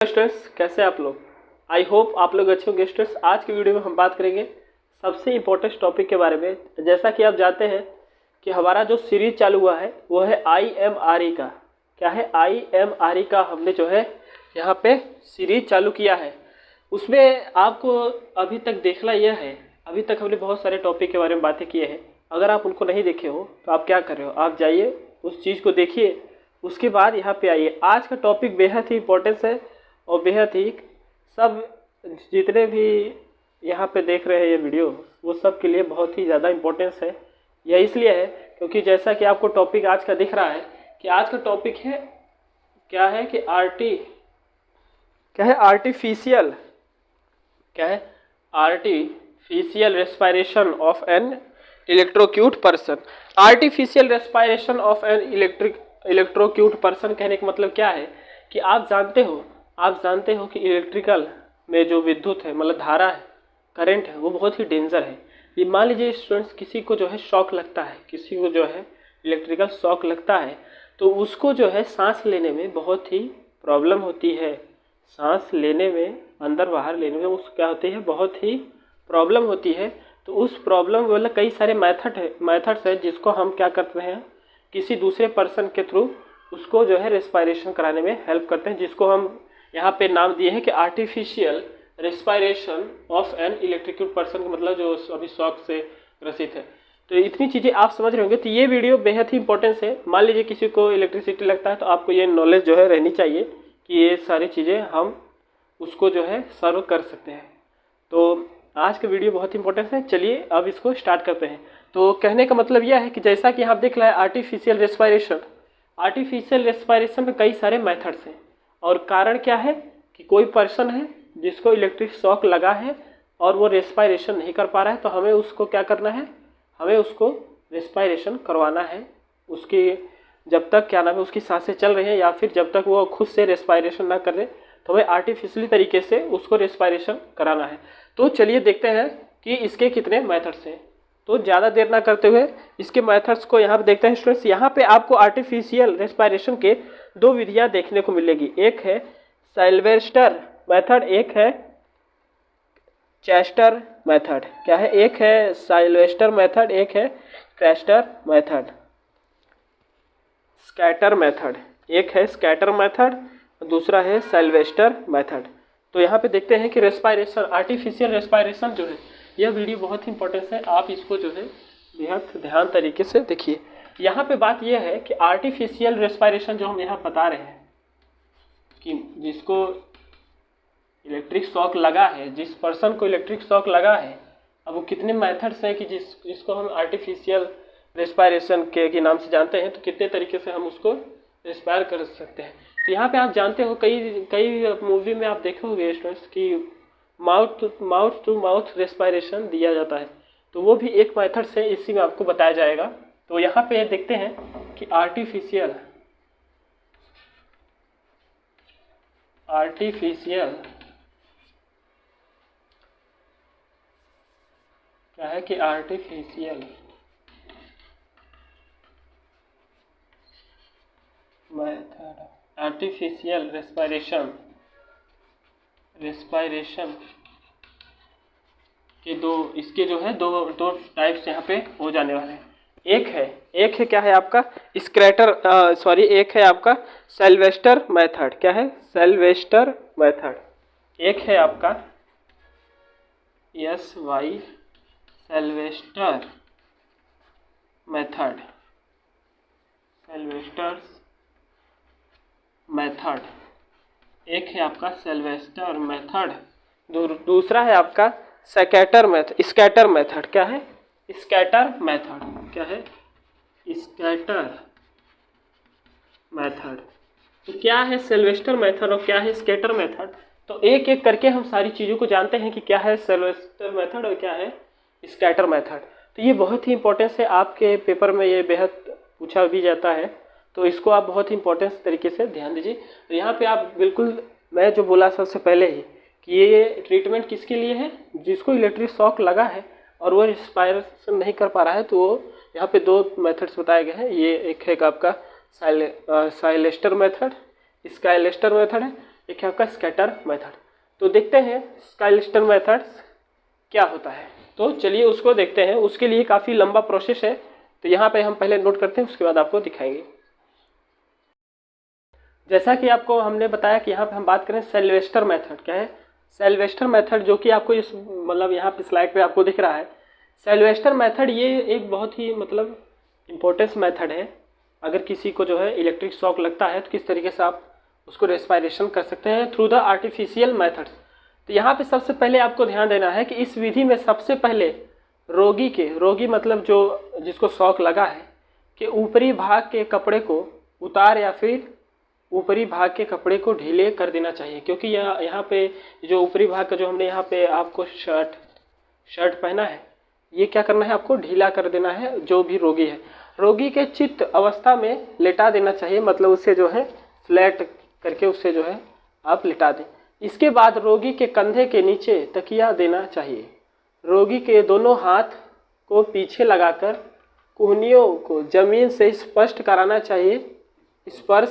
Students, कैसे आप लोग। आई होप आप लोग अच्छे होंगे। स्टूडेंट्स, आज की वीडियो में हम बात करेंगे सबसे इम्पोर्टेंट टॉपिक के बारे में। जैसा कि आप जानते हैं कि हमारा जो सीरीज चालू हुआ है वो है IMRE का। क्या है? IMRE का हमने जो है यहाँ पे सीरीज चालू किया है। उसमें आपको अभी तक देखना यह है, अभी तक हमने बहुत सारे टॉपिक के बारे में बातें किए हैं। अगर आप उनको नहीं देखे हो तो आप क्या कर रहे हो, आप जाइए उस चीज़ को देखिए, उसके बाद यहाँ पे आइए। आज का टॉपिक बेहद ही इम्पोर्टेंस है और बेहद ही सब जितने भी यहाँ पे देख रहे हैं ये वीडियो, वो सब के लिए बहुत ही ज़्यादा इम्पोर्टेंस है। यह इसलिए है क्योंकि जैसा कि आपको टॉपिक आज का दिख रहा है कि आज का टॉपिक है क्या है कि artificial respiration of an electrocute person. Artificial respiration of an electrocute person कहने का मतलब क्या है कि आप जानते हो कि इलेक्ट्रिकल में जो विद्युत है, मतलब धारा है, करंट है, वो बहुत ही डेंजर है। ये मान लीजिए स्टूडेंट्स, किसी को जो है शॉक लगता है, किसी को जो है इलेक्ट्रिकल शॉक लगता है, तो उसको जो है सांस लेने में बहुत ही प्रॉब्लम होती है। सांस लेने में, अंदर बाहर लेने में उसको क्या होती है, बहुत ही प्रॉब्लम होती है। तो उस प्रॉब्लम वाला कई सारे मेथड्स है जिसको हम क्या करते हैं, किसी दूसरे पर्सन के थ्रू उसको जो है रेस्पिरेशन कराने में हेल्प करते हैं, जिसको हम यहाँ पे नाम दिए हैं कि artificial respiration of an electrocute person, का मतलब जो अभी शॉक से ग्रसित है। तो इतनी चीज़ें आप समझ रहे होंगे। तो ये वीडियो बेहद ही इंपॉर्टेंस है। मान लीजिए किसी को इलेक्ट्रिसिटी लगता है तो आपको ये नॉलेज जो है रहनी चाहिए कि ये सारी चीज़ें हम उसको जो है सर्व कर सकते हैं। तो आज का वीडियो बहुत इंपॉर्टेंट है। चलिए अब इसको स्टार्ट करते हैं। तो कहने का मतलब यह है कि जैसा कि आप देख रहे हैं आर्टिफिशियल रेस्पिरेशन में कई सारे मेथड्स हैं। और कारण क्या है कि कोई पर्सन है जिसको इलेक्ट्रिक शॉक लगा है और वो रेस्पिरेशन नहीं कर पा रहा है, तो हमें उसको क्या करना है, हमें उसको रेस्पिरेशन करवाना है। उसकी जब तक क्या नाम है, उसकी सांसें चल रही हैं या फिर जब तक वो खुद से रेस्पिरेशन ना कर रहे, तो हमें आर्टिफिशियली तरीके से उसको रेस्पिरेशन कराना है। तो चलिए देखते हैं कि इसके कितने मेथड्स हैं। तो ज़्यादा देर ना करते हुए इसके मेथड्स को यहाँ पे देखते हैं स्टूडेंट्स। यहाँ पे आपको आर्टिफिशियल रेस्पिरेशन के दो विधियाँ देखने को मिलेगी। एक है साइल्वेस्टर मेथड, एक है चेस्टर मेथड। क्या है? एक है साइल्वेस्टर मेथड, एक है क्रेस्टर मेथड। स्कैटर मेथड, एक है स्कैटर मेथड, दूसरा है साइल्वेस्टर मेथड। तो यहाँ पे देखते हैं कि रेस्पिरेशन, आर्टिफिशियल रेस्पिरेशन जो है, यह वीडियो बहुत ही इंपॉर्टेंट है। आप इसको जो है बेहद ध्यान तरीके से देखिए। यहाँ पे बात यह है कि आर्टिफिशियल रेस्पिरेशन जो हम यहाँ बता रहे हैं कि जिसको इलेक्ट्रिक शॉक लगा है, जिस पर्सन को इलेक्ट्रिक शॉक लगा है, अब वो कितने मेथड्स हैं कि जिसको हम आर्टिफिशियल रेस्पिरेशन के नाम से जानते हैं, तो कितने तरीके से हम उसको रेस्पायर कर सकते हैं। तो यहाँ पे आप जानते हो कई मूवी में आप देखे होंगे स्टूडेंट्स कि माउथ टू माउथ रेस्पिरेशन दिया जाता है, तो वो भी एक मेथड से इसी में आपको बताया जाएगा। तो यहाँ पे देखते हैं कि आर्टिफिशियल क्या है कि आर्टिफिशियल मेथड, आर्टिफिशियल रेस्पिरेशन के इसके जो है दो टाइप्स यहाँ पे हो जाने वाले हैं। एक है क्या है आपका एक है आपका साइल्वेस्टर मेथड। क्या है? साइल्वेस्टर मेथड। एक है आपका साइल्वेस्टर मेथड, एक है आपका साइल्वेस्टर मेथड। दूसरा है आपका स्कैटर मेथड। क्या है? Scatter method. क्या है? Scatter method. तो क्या है साइल्वेस्टर मेथड और क्या है स्कैटर मेथड? तो एक एक करके हम सारी चीज़ों को जानते हैं कि क्या है साइल्वेस्टर मेथड और क्या है स्कैटर मेथड। तो ये बहुत ही इंपॉर्टेंस है, आपके पेपर में ये बेहद पूछा भी जाता है, तो इसको आप बहुत ही इंपॉर्टेंस तरीके से ध्यान दीजिए। तो यहाँ पे आप बिल्कुल, मैं जो बोला सबसे पहले ही कि ये ट्रीटमेंट किसके लिए है, जिसको इलेक्ट्रिक शॉक लगा है और वो रेस्पिरेशन नहीं कर पा रहा है, तो यहाँ पे दो मेथड्स बताए गए हैं। ये एक है आपका साइलेस्टर मेथड, स्काइलेस्टर मेथड है। एक है आपका स्कैटर मेथड। तो देखते हैं स्काइलिस्टर मेथड क्या होता है। तो चलिए उसको देखते हैं। उसके लिए काफ़ी लंबा प्रोसेस है, तो यहाँ पे हम पहले नोट करते हैं, उसके बाद आपको दिखाएंगे। जैसा कि आपको हमने बताया कि यहाँ पे हम बात करें सिल्वेस्टर मेथड। क्या है सिल्वेस्टर मेथड, जो कि आपको इस मतलब यहाँ पे स्लाइड पे आपको दिख रहा है। सिल्वेस्टर मेथड ये एक बहुत ही मतलब इम्पोर्टेंस मेथड है। अगर किसी को जो है इलेक्ट्रिक शॉक लगता है तो किस तरीके से आप उसको रेस्पायरेशन कर सकते हैं थ्रू द आर्टिफिशियल मेथड्स। तो यहाँ पे सबसे पहले आपको ध्यान देना है कि इस विधि में सबसे पहले रोगी मतलब जो जिसको शॉक लगा है कि ऊपरी भाग के कपड़े को उतार या फिर ऊपरी भाग के कपड़े को ढीले कर देना चाहिए। क्योंकि यहाँ पे जो ऊपरी भाग का जो हमने यहाँ पे आपको शर्ट पहना है, ये क्या करना है, आपको ढीला कर देना है। जो भी रोगी है, रोगी के चित्त अवस्था में लेटा देना चाहिए, मतलब उसे जो है फ्लैट करके उसे जो है आप लिटा दें। इसके बाद रोगी के कंधे के नीचे तकिया देना चाहिए। रोगी के दोनों हाथ को पीछे लगाकर कोहनियों को जमीन से स्पर्श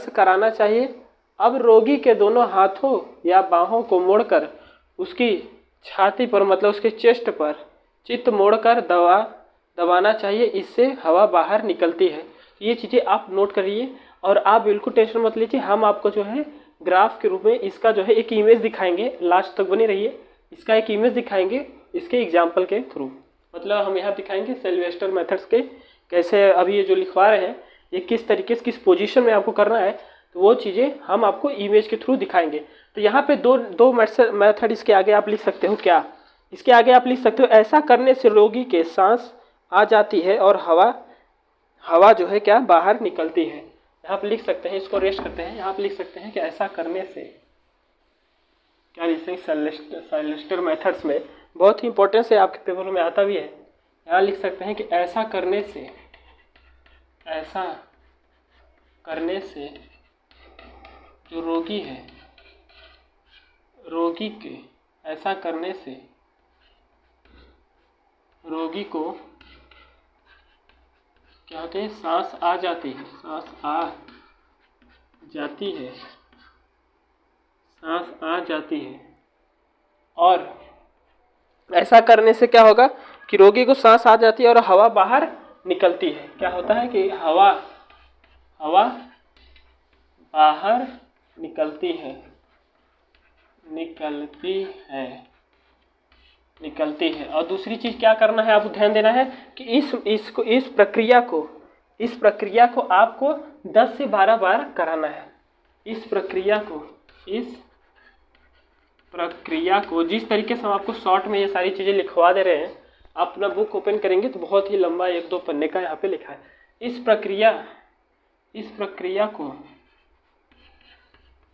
कराना चाहिए। अब रोगी के दोनों हाथों या बाहों को मोड़कर उसकी छाती पर मतलब उसके चेस्ट पर चित्त मोड़कर दबाना चाहिए, इससे हवा बाहर निकलती है। ये चीज़ें आप नोट करिए और आप बिल्कुल टेंशन मत लीजिए। हम आपको जो है ग्राफ के रूप में इसका जो है एक इमेज दिखाएंगे, लास्ट तक बने रहिए। इसका एक इमेज दिखाएंगे इसके एग्जाम्पल के थ्रू, मतलब हम यहाँ दिखाएंगे सिल्वेस्टर मेथड्स के कैसे अभी ये जो लिखवा रहे हैं ये किस तरीके से किस पोजीशन में आपको करना है, तो वो चीज़ें हम आपको इमेज के थ्रू दिखाएंगे। तो यहाँ पे दो मेथड इसके आगे आप लिख सकते हो। क्या इसके आगे आप लिख सकते हो, ऐसा करने से रोगी के सांस आ जाती है और हवा जो है क्या बाहर निकलती है। यहाँ पे लिख सकते हैं, इसको रेस्ट करते हैं। यहाँ पे लिख सकते हैं कि ऐसा करने से क्या लिख सकते हैं, सिल्वेस्टर मेथड्स में बहुत ही इंपॉर्टेंस है, आपके पेपर में आता भी है। यहाँ लिख सकते हैं कि ऐसा करने से जो रोगी है, रोगी के ऐसा करने से रोगी को क्या होते हैं, सांस आ जाती है, सांस आ जाती है। और ऐसा करने से क्या होगा कि रोगी को सांस आ जाती है और हवा बाहर निकलती है। क्या होता है कि हवा बाहर निकलती है। और दूसरी चीज़ क्या करना है, आपको ध्यान देना है कि इस प्रक्रिया को आपको 10 से 12 बार कराना है। इस प्रक्रिया को जिस तरीके से हम आपको शॉर्ट में ये सारी चीज़ें लिखवा दे रहे हैं, आप अपना बुक ओपन करेंगे तो बहुत ही लंबा 1-2 पन्ने का यहाँ पे लिखा है। इस प्रक्रिया को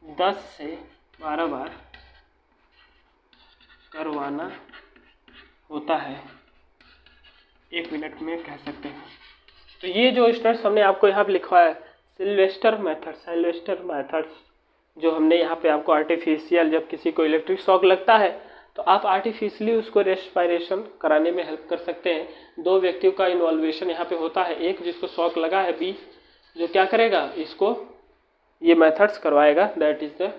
10 से 12 बार करवाना होता है, 1 मिनट में कह सकते हैं। तो ये जो स्टेप्स हमने आपको यहाँ पे लिखवाया है सिल्वेस्टर मेथड्स, जो हमने यहाँ पे आपको आर्टिफिशियल, जब किसी को इलेक्ट्रिक शॉक लगता है तो आप आर्टिफिशियली उसको रेस्पायरेशन कराने में हेल्प कर सकते हैं। 2 व्यक्तियों का इन्वॉल्वेशन यहाँ पे होता है, एक जिसको शॉक लगा है, बी जो क्या करेगा, इसको ये मेथड्स करवाएगा, दैट इज द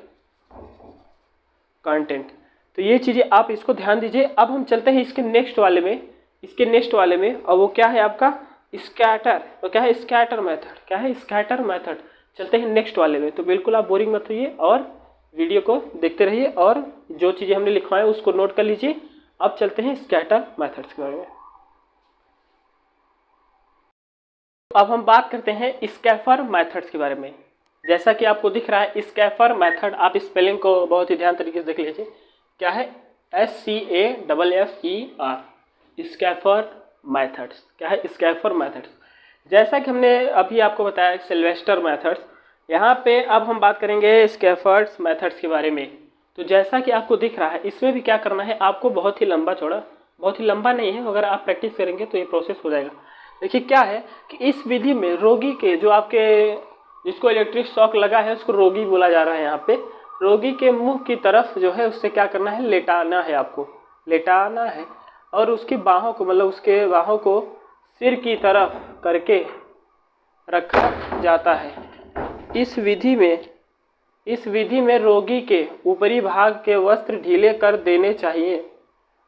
कंटेंट। तो ये चीज़ें आप इसको ध्यान दीजिए। अब हम चलते हैं इसके नेक्स्ट वाले में, और वो क्या है आपका स्कैटर। तो क्या है स्कैटर मेथड, चलते हैं नेक्स्ट वाले में। तो बिल्कुल आप बोरिंग मत होइए और वीडियो को देखते रहिए और जो चीज़ें हमने लिखवाएं उसको नोट कर लीजिए। अब चलते हैं स्कैटर मेथड्स के बारे में। अब हम बात करते हैं स्कैफर मेथड्स के बारे में। जैसा कि आपको दिख रहा है स्कैफर मेथड, आप स्पेलिंग को बहुत ही ध्यान तरीके से देख लीजिए। क्या है SCAFFER, स्कैफर मेथड्स। क्या है स्कैफर मेथड्स, जैसा कि हमने अभी आपको बताया सिल्वेस्टर मेथड्स। यहाँ पे अब हम बात करेंगे स्कैफर्स मेथड्स के बारे में। तो जैसा कि आपको दिख रहा है इसमें भी क्या करना है, आपको बहुत ही लंबा नहीं है, अगर आप प्रैक्टिस करेंगे तो ये प्रोसेस हो जाएगा। देखिए क्या है कि इस विधि में रोगी के जो जिसको इलेक्ट्रिक शॉक लगा है उसको रोगी बोला जा रहा है। यहाँ पे रोगी के मुंह की तरफ जो है उससे क्या करना है, लेटाना है, आपको लेटाना है। और उसकी बाहों को मतलब उसके बाहों को सिर की तरफ करके रखा जाता है। इस विधि में इस विधि में रोगी के ऊपरी भाग के वस्त्र ढीले कर देने चाहिए।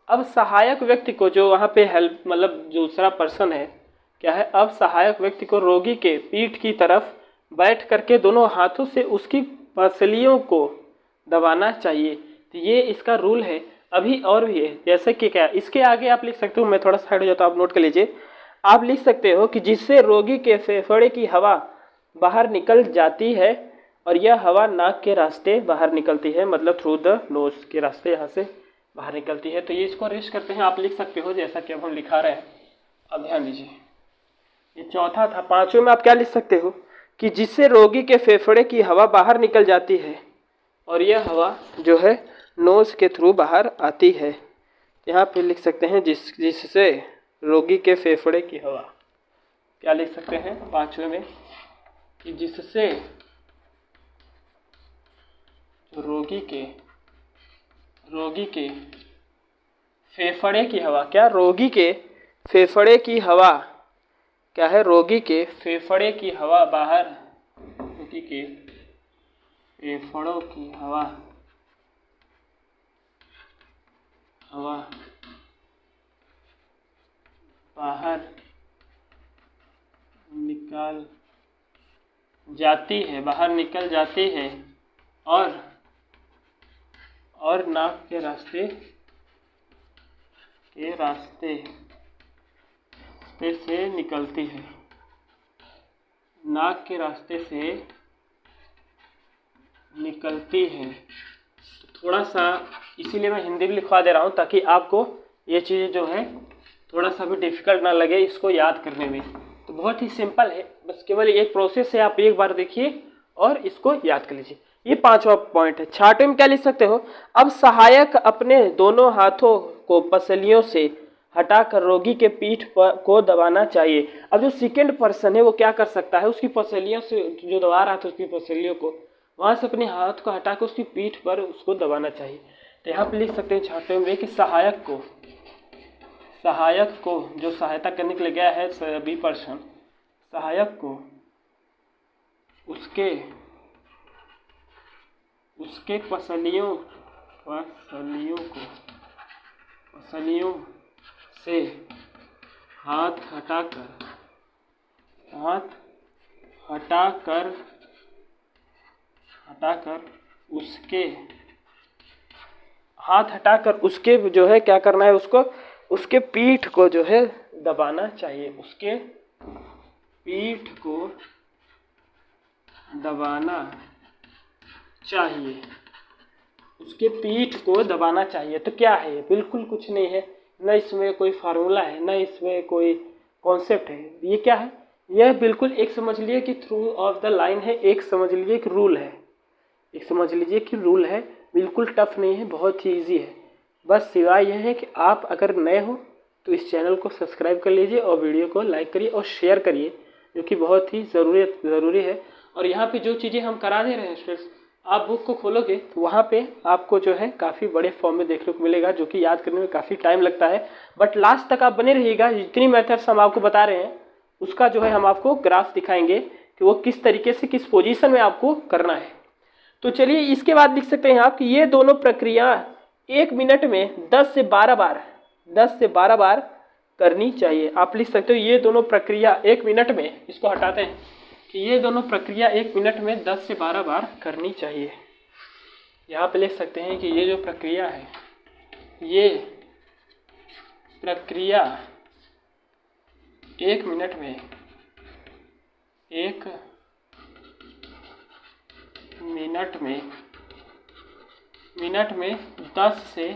अब सहायक व्यक्ति को, जो वहाँ पे हेल्प मतलब दूसरा पर्सन है, क्या है, अब सहायक व्यक्ति को रोगी के पीठ की तरफ बैठ करके दोनों हाथों से उसकी पसलियों को दबाना चाहिए। तो ये इसका रूल है। अभी और भी है, जैसे कि क्या, इसके आगे आप लिख सकते हो, मैं थोड़ा साइड हो जाता हूँ, आप नोट कर लीजिए। आप लिख सकते हो कि जिससे रोगी के फेफड़े की हवा बाहर निकल जाती है और यह हवा नाक के रास्ते बाहर निकलती है, मतलब थ्रू द नोज के रास्ते यहाँ से बाहर निकलती है। तो ये इसको रेस्ट करते हैं, आप लिख सकते हो जैसा कि अब हम लिखा रहे हैं। अब ध्यान दीजिए, ये चौथा था। पांचवें में आप क्या लिख सकते हो कि जिससे रोगी के फेफड़े की हवा बाहर निकल जाती है और यह हवा जो है नोज के थ्रू बाहर आती है। यहाँ पे लिख सकते हैं जिससे रोगी के फेफड़े की हवा, क्या लिख सकते हैं पांचवें में कि जिससे रोगी के फेफड़े की हवा, क्या, रोगी के फेफड़े की हवा, क्या है, रोगी के फेफड़े की हवा बाहर, रोगी के फेफड़ों की हवा बाहर निकल जाती है और नाक के रास्ते से निकलती है, नाक के रास्ते से निकलती है। थोड़ा सा इसीलिए मैं हिंदी भी लिखवा दे रहा हूँ ताकि आपको ये चीज़ जो है थोड़ा सा भी डिफिकल्ट ना लगे इसको याद करने में। तो बहुत ही सिंपल है, बस केवल एक प्रोसेस है, आप एक बार देखिए और इसको याद कर लीजिए। ये पांचवा पॉइंट है। छठवें में क्या लिख सकते हो, अब सहायक अपने दोनों हाथों को पसलियों से हटाकर रोगी के पीठ को दबाना चाहिए। अब जो सेकेंड पर्सन है वो क्या कर सकता है, उसकी पसलियों से जो दबा रहा था उसकी पसलियों को, वहां से अपने हाथ को हटाकर उसकी पीठ पर उसको दबाना चाहिए। तो यहाँ पे लिख सकते हैं छठवें में कि सहायक को जो सहायता करने के लिए गया है सभी पर्सन, सहायक को उसके पसलियों से हाथ हटाकर उसके जो है क्या करना है, उसके पीठ को जो है दबाना चाहिए, उसके पीठ को दबाना चाहिए, उसके पीठ को दबाना चाहिए। तो क्या है, बिल्कुल कुछ नहीं है, न इसमें कोई फार्मूला है, न इसमें कोई कॉन्सेप्ट है। ये क्या है, यह बिल्कुल एक समझ लिए कि थ्रू ऑफ द लाइन है, एक समझ लीजिए कि रूल है, बिल्कुल टफ नहीं है, बहुत ही ईजी है। बस सिवाय यह है कि आप अगर नए हो तो इस चैनल को सब्सक्राइब कर लीजिए और वीडियो को लाइक करिए और शेयर करिए, जो कि बहुत ही ज़रूरी है। और यहाँ पे जो चीज़ें हम करा दे रहे हैं स्टूडेंट्स, आप बुक को खोलोगे तो वहाँ पे आपको जो है काफ़ी बड़े फॉर्म में देखने को मिलेगा, जो कि याद करने में काफ़ी टाइम लगता है। बट लास्ट तक आप बने रहिएगा, जितनी मेथड्स हम आपको बता रहे हैं उसका जो है हम आपको ग्राफ दिखाएंगे कि वो किस तरीके से किस पोजीशन में आपको करना है। तो चलिए इसके बाद लिख सकते हैं आप कि ये दोनों प्रक्रिया 1 मिनट में 10 से 12 बार करनी चाहिए। आप लिख सकते हो ये दोनों प्रक्रिया 1 मिनट में, इसको हटाते हैं कि ये दोनों प्रक्रिया 1 मिनट में 10 से 12 बार करनी चाहिए। यहाँ पे लिख सकते हैं कि ये जो प्रक्रिया है, ये प्रक्रिया 1 मिनट में 10 से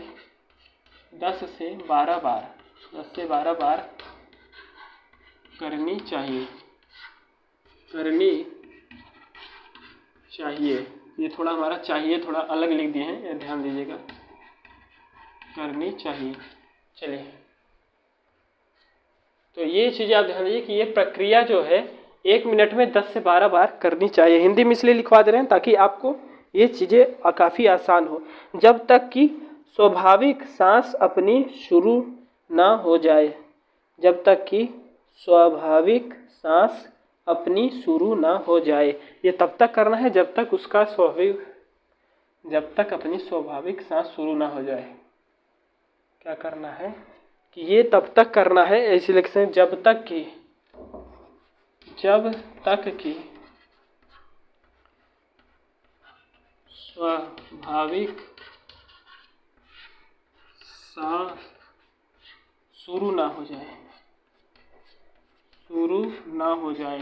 12 बार करनी चाहिए। ये थोड़ा हमारा चाहिए थोड़ा अलग लिख दिए हैं, ध्यान दीजिएगा, करनी चाहिए। चलिए, तो ये चीज़ आप ध्यान दीजिए कि ये प्रक्रिया जो है 1 मिनट में 10 से 12 बार करनी चाहिए। हिंदी में इसलिए लिखवा दे रहे हैं ताकि आपको ये चीज़ें काफ़ी आसान हो। जब तक कि स्वाभाविक सांस अपनी शुरू ना हो जाए, ये तब तक करना है जब तक उसका स्वाभाविक जब तक अपनी स्वाभाविक सांस शुरू ना हो जाए। क्या करना है कि ये तब तक करना है, ऐसे लिख सकते हैं, जब तक कि स्वाभाविक सांस शुरू ना हो जाए, शुरू ना हो जाए।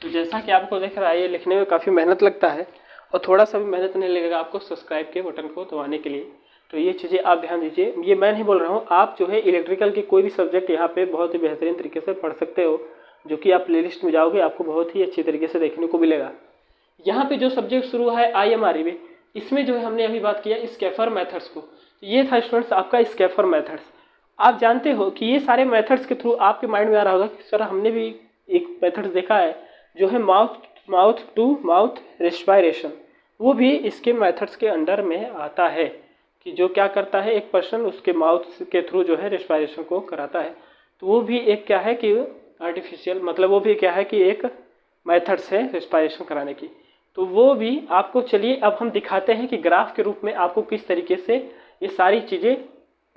तो जैसा कि आपको दिख रहा है, ये लिखने में काफ़ी मेहनत लगता है और थोड़ा सा भी मेहनत नहीं लगेगा आपको सब्सक्राइब के बटन को दबाने के लिए। तो ये चीज़ें आप ध्यान दीजिए, ये मैं नहीं बोल रहा हूँ, आप जो है इलेक्ट्रिकल के कोई भी सब्जेक्ट यहाँ पे बहुत ही बेहतरीन तरीके से पढ़ सकते हो, जो कि आप प्लेलिस्ट में जाओगे आपको बहुत ही अच्छी तरीके से देखने को मिलेगा। यहाँ पे जो सब्जेक्ट शुरू है IMRE में, इसमें जो है हमने अभी बात किया स्कैफर मेथड्स को। ये था स्टूडेंट्स आपका स्कैफर मेथड्स। आप जानते हो कि ये सारे मेथड्स के थ्रू आपके माइंड में आ रहा होगा कि सर हमने भी एक मेथड्स देखा है जो है माउथ टू माउथ रेस्पिरेशन, वो भी इसके मेथड्स के अंडर में आता है कि जो क्या करता है, एक पर्सन उसके माउथ के थ्रू जो है रेस्पिरेशन को कराता है। तो वो भी एक क्या है कि आर्टिफिशियल, मतलब वो भी क्या है कि एक मेथड्स है रेस्पिरेशन कराने की। तो वो भी आपको, चलिए अब हम दिखाते हैं कि ग्राफ के रूप में आपको किस तरीके से ये सारी चीज़ें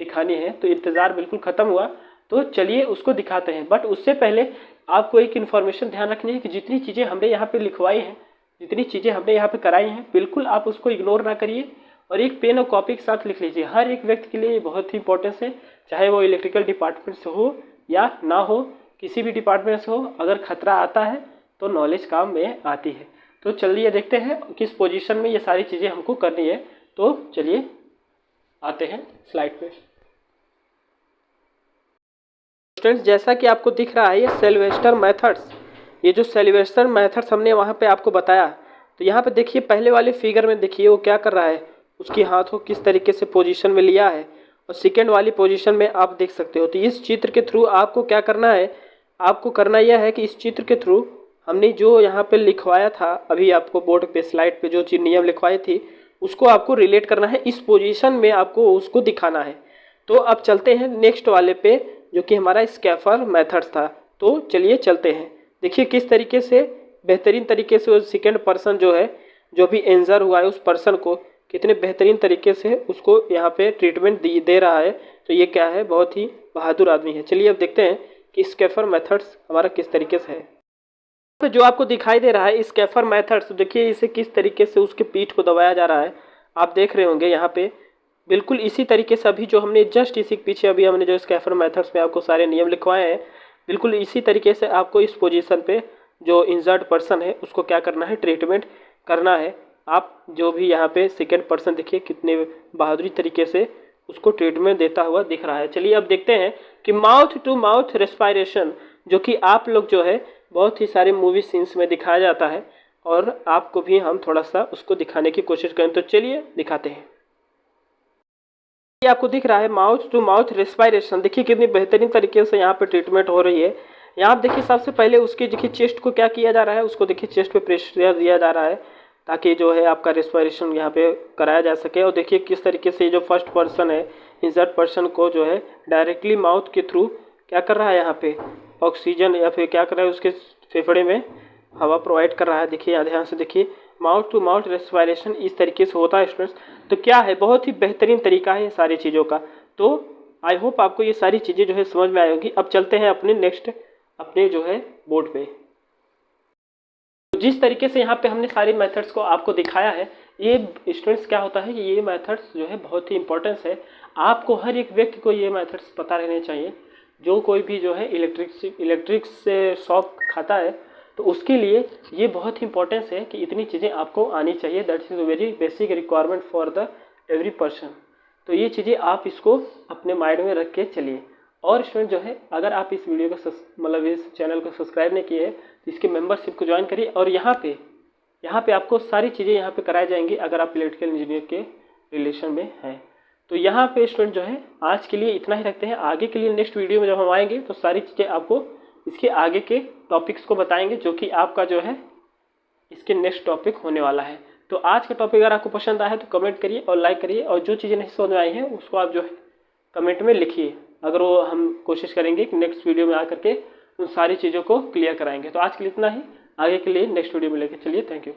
दिखानी है। तो इंतज़ार बिल्कुल ख़त्म हुआ, तो चलिए उसको दिखाते हैं। बट उससे पहले आपको एक इन्फॉर्मेशन ध्यान रखनी है कि जितनी चीज़ें हमने यहाँ पे लिखवाई हैं, जितनी चीज़ें हमने यहाँ पे कराई हैं, बिल्कुल आप उसको इग्नोर ना करिए और एक पेन और कॉपी के साथ लिख लीजिए। हर एक व्यक्ति के लिए ये बहुत ही इंपॉर्टेंस है, चाहे वो इलेक्ट्रिकल डिपार्टमेंट से हो या ना हो, किसी भी डिपार्टमेंट से हो, अगर खतरा आता है तो नॉलेज काम में आती है। तो चलिए देखते हैं किस पोजीशन में ये सारी चीज़ें हमको करनी है। तो चलिए आते हैं स्लाइड पे। स्टूडेंट्स जैसा कि आपको दिख रहा है ये सिल्वेस्टर मेथड्स, ये जो सिल्वेस्टर मेथड्स हमने वहाँ पे आपको बताया, तो यहाँ पे देखिए पहले वाले फिगर में देखिए वो क्या कर रहा है, उसकी हाथ को किस तरीके से पोजीशन में लिया है, और सेकेंड वाली पोजीशन में आप देख सकते हो। तो इस चित्र के थ्रू आपको क्या करना है, आपको करना यह है कि इस चित्र के थ्रू हमने जो यहाँ पे लिखवाया था अभी आपको बोर्ड पे स्लाइड पे जो चीज नियम लिखवाई थी उसको आपको रिलेट करना है, इस पोजीशन में आपको उसको दिखाना है। तो अब चलते हैं नेक्स्ट वाले पे जो कि हमारा स्कैफर मेथड्स था। तो चलिए चलते हैं, देखिए किस तरीके से बेहतरीन तरीके से वो सेकेंड पर्सन जो है, जो भी इंजर हुआ है उस पर्सन को कितने बेहतरीन तरीके से उसको यहाँ पे ट्रीटमेंट दे रहा है। तो ये क्या है, बहुत ही बहादुर आदमी है। चलिए अब देखते हैं कि स्कैफर मेथड्स हमारा किस तरीके से है। तो जो आपको दिखाई दे रहा है स्कैफर मेथड्स, देखिए इसे किस तरीके से उसके पीठ को दबाया जा रहा है, आप देख रहे होंगे यहाँ पे बिल्कुल इसी तरीके से। अभी जो हमने जस्ट इसी के पीछे अभी हमने जो स्कैफर मेथड्स में आपको सारे नियम लिखवाए हैं, बिल्कुल इसी तरीके से आपको इस पोजीशन पे जो इंजर्ड पर्सन है उसको क्या करना है, ट्रीटमेंट करना है। आप जो भी यहाँ पे सेकेंड पर्सन देखिए कितने बहादुरी तरीके से उसको ट्रीटमेंट देता हुआ दिख रहा है। चलिए अब देखते हैं कि माउथ टू माउथ रेस्पिरेशन, जो कि आप लोग जो है बहुत ही सारे मूवी सीन्स में दिखाया जाता है और आपको भी हम थोड़ा सा उसको दिखाने की कोशिश करें। तो चलिए दिखाते हैं। ये आपको दिख रहा है माउथ टू माउथ रेस्पिरेशन, देखिए कितनी बेहतरीन तरीके से यहाँ पे ट्रीटमेंट हो रही है। यहाँ आप देखिए सबसे पहले उसके देखिए चेस्ट को क्या किया जा रहा है, उसको देखिए चेस्ट पे प्रेशर दिया जा रहा है ताकि जो है आपका रेस्पिरेशन यहाँ पे कराया जा सके। और देखिए किस तरीके से जो फर्स्ट पर्सन है इंजर्ड पर्सन को जो है डायरेक्टली माउथ के थ्रू क्या कर रहा है, यहाँ पे ऑक्सीजन या फिर क्या कर रहा है उसके फेफड़े में हवा प्रोवाइड कर रहा है। देखिए यहाँ ध्यान से देखिए माउथ टू माउथ रेस्पिरेशन इस तरीके से होता है स्टूडेंट्स। तो क्या है, बहुत ही बेहतरीन तरीका है ये सारी चीज़ों का। तो आई होप आपको ये सारी चीज़ें जो है समझ में आएगी। अब चलते हैं अपने नेक्स्ट अपने जो है बोर्ड पे। तो जिस तरीके से यहाँ पे हमने सारी मेथड्स को आपको दिखाया है, ये स्टूडेंट्स क्या होता है कि ये मेथड्स जो है बहुत ही इंपॉर्टेंस है। आपको हर एक व्यक्ति को ये मेथड्स पता रहने चाहिए। जो कोई भी जो है इलेक्ट्रिक से शॉक खाता है तो उसके लिए ये बहुत ही इंपॉर्टेंस है कि इतनी चीज़ें आपको आनी चाहिए। That's is very basic requirement for the every person. तो ये चीज़ें आप इसको अपने माइंड में रख के चलिए। और स्टूडेंट जो है अगर आप इस वीडियो को मतलब इस चैनल को सब्सक्राइब नहीं किए तो इसके मेंबरशिप को ज्वाइन करिए। और यहाँ पे आपको सारी चीज़ें यहाँ पे कराई जाएंगी अगर आप इलेक्ट्रिकल इंजीनियर के रिलेशन में हैं। तो यहाँ पे स्टूडेंट जो है आज के लिए इतना ही रखते हैं। आगे के लिए नेक्स्ट वीडियो में जब हम आएंगे तो सारी चीज़ें आपको इसके आगे के टॉपिक्स को बताएंगे, जो कि आपका जो है इसके नेक्स्ट टॉपिक होने वाला है। तो आज का टॉपिक अगर आपको पसंद आया है तो कमेंट करिए और लाइक करिए, और जो चीज़ें नहीं समझ में आई हैं उसको आप जो है कमेंट में लिखिए। अगर वो हम कोशिश करेंगे कि नेक्स्ट वीडियो में आकर के उन सारी चीज़ों को क्लियर कराएंगे। तो आज के लिए इतना ही, आगे के लिए नेक्स्ट वीडियो में लेके चलिए। Thank you.